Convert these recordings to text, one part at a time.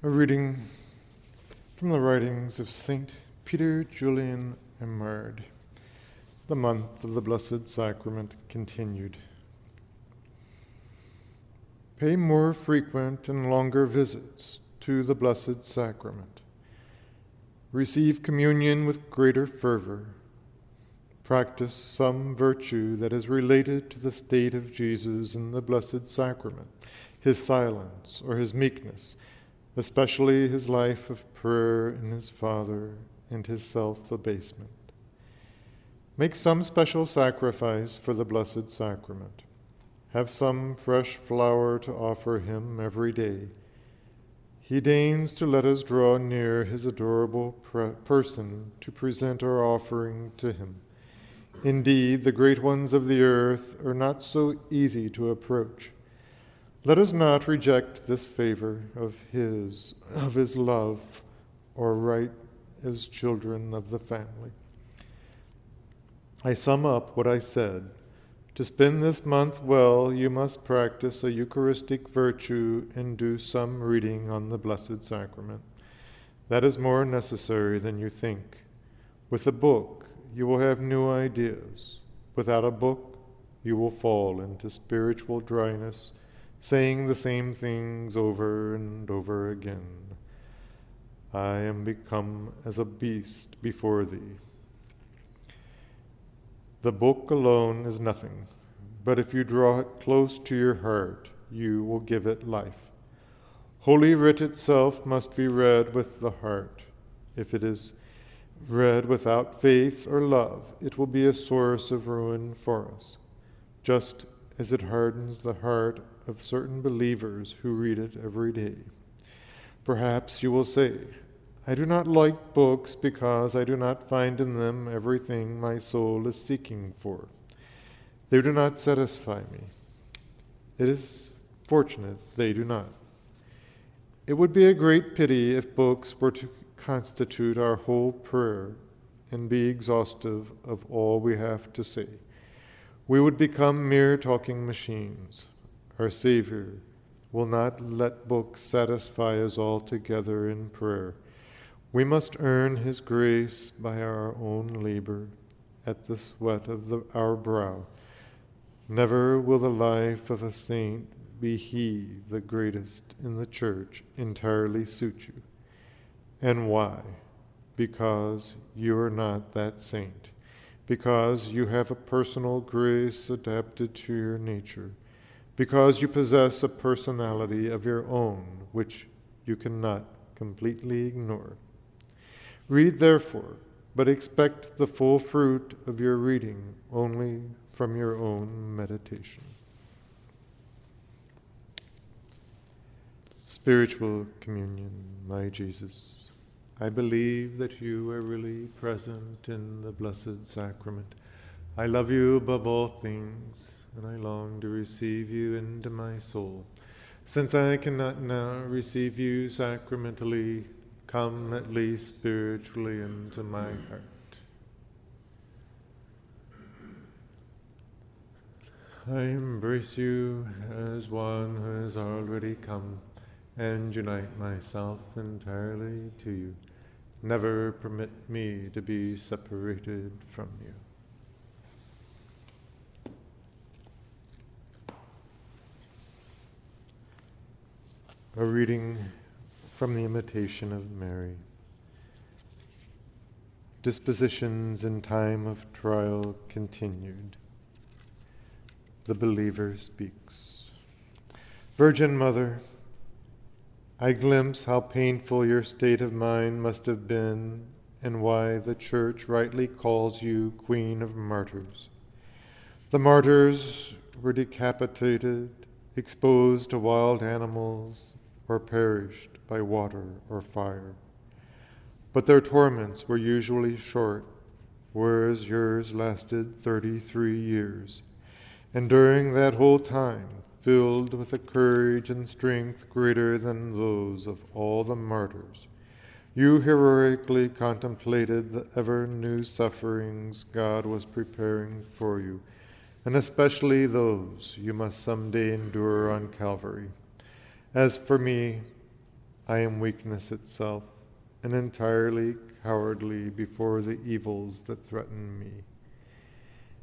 A reading from the writings of Saint Peter, Julian, Eymard. The month of the Blessed Sacrament continued. Pay more frequent and longer visits to the Blessed Sacrament. Receive communion with greater fervor. Practice some virtue that is related to the state of Jesus in the Blessed Sacrament, his silence or his meekness, especially his life of prayer in his Father and his self-abasement. Make some special sacrifice for the Blessed Sacrament. Have some fresh flour to offer him every day. He deigns to let us draw near his adorable person to present our offering to him. Indeed, the great ones of the earth are not so easy to approach. Let us not reject this favor of his love, or right as children of the family. I sum up what I said. To spend this month well, you must practice a Eucharistic virtue and do some reading on the Blessed Sacrament. That is more necessary than you think. With a book, you will have new ideas. Without a book, you will fall into spiritual dryness, saying the same things over and over again. I am become as a beast before thee. The book alone is nothing, but if you draw it close to your heart, you will give it life. Holy Writ itself must be read with the heart. If it is read without faith or love, it will be a source of ruin for us, just as it hardens the heart of certain believers who read it every day. Perhaps you will say, I do not like books because I do not find in them everything my soul is seeking for. They do not satisfy me. It is fortunate they do not. It would be a great pity if books were to constitute our whole prayer and be exhaustive of all we have to say. We would become mere talking machines. Our Savior will not let books satisfy us altogether in prayer. We must earn his grace by our own labor at the sweat of our brow. Never will the life of a saint, be he the greatest in the church, entirely suit you. And why? Because you are not that saint. Because you have a personal grace adapted to your nature. Because you possess a personality of your own, which you cannot completely ignore. Read, therefore, but expect the full fruit of your reading only from your own meditation. Spiritual communion, my Jesus. I believe that you are really present in the Blessed Sacrament. I love you above all things, and I long to receive you into my soul. Since I cannot now receive you sacramentally, come at least spiritually into my heart. I embrace you as one who has already come, and unite myself entirely to you. Never permit me to be separated from you. A reading from the Imitation of Mary. Dispositions in time of trial continued. The believer speaks. Virgin Mother, I glimpse how painful your state of mind must have been and why the Church rightly calls you Queen of Martyrs. The martyrs were decapitated, exposed to wild animals, or perished by water or fire. But their torments were usually short, whereas yours lasted 33 years. And during that whole time, filled with a courage and strength greater than those of all the martyrs, you heroically contemplated the ever-new sufferings God was preparing for you, and especially those you must someday endure on Calvary. As for me, I am weakness itself, and entirely cowardly before the evils that threaten me.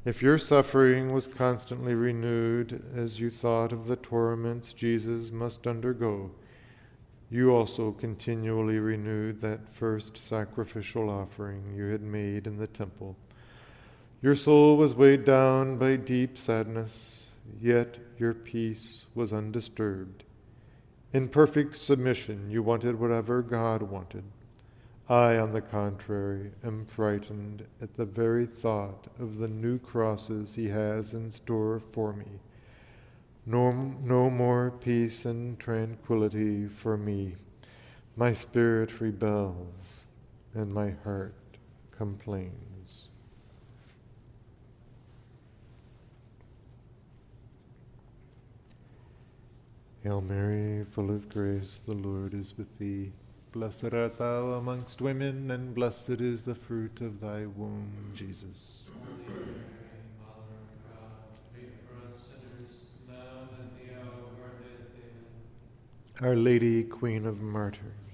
If your suffering was constantly renewed as you thought of the torments Jesus must undergo, you also continually renewed that first sacrificial offering you had made in the temple. Your soul was weighed down by deep sadness, yet your peace was undisturbed. In perfect submission, you wanted whatever God wanted. I, on the contrary, am frightened at the very thought of the new crosses he has in store for me. No more peace and tranquility for me. My spirit rebels, and my heart complains. Hail Mary, full of grace, the Lord is with thee. Blessed art thou amongst women, and blessed is the fruit of thy womb, Jesus. Holy Mary, Mother of God, pray for us sinners, now and at the hour of our death. Amen. Our Lady, Queen of Martyrs,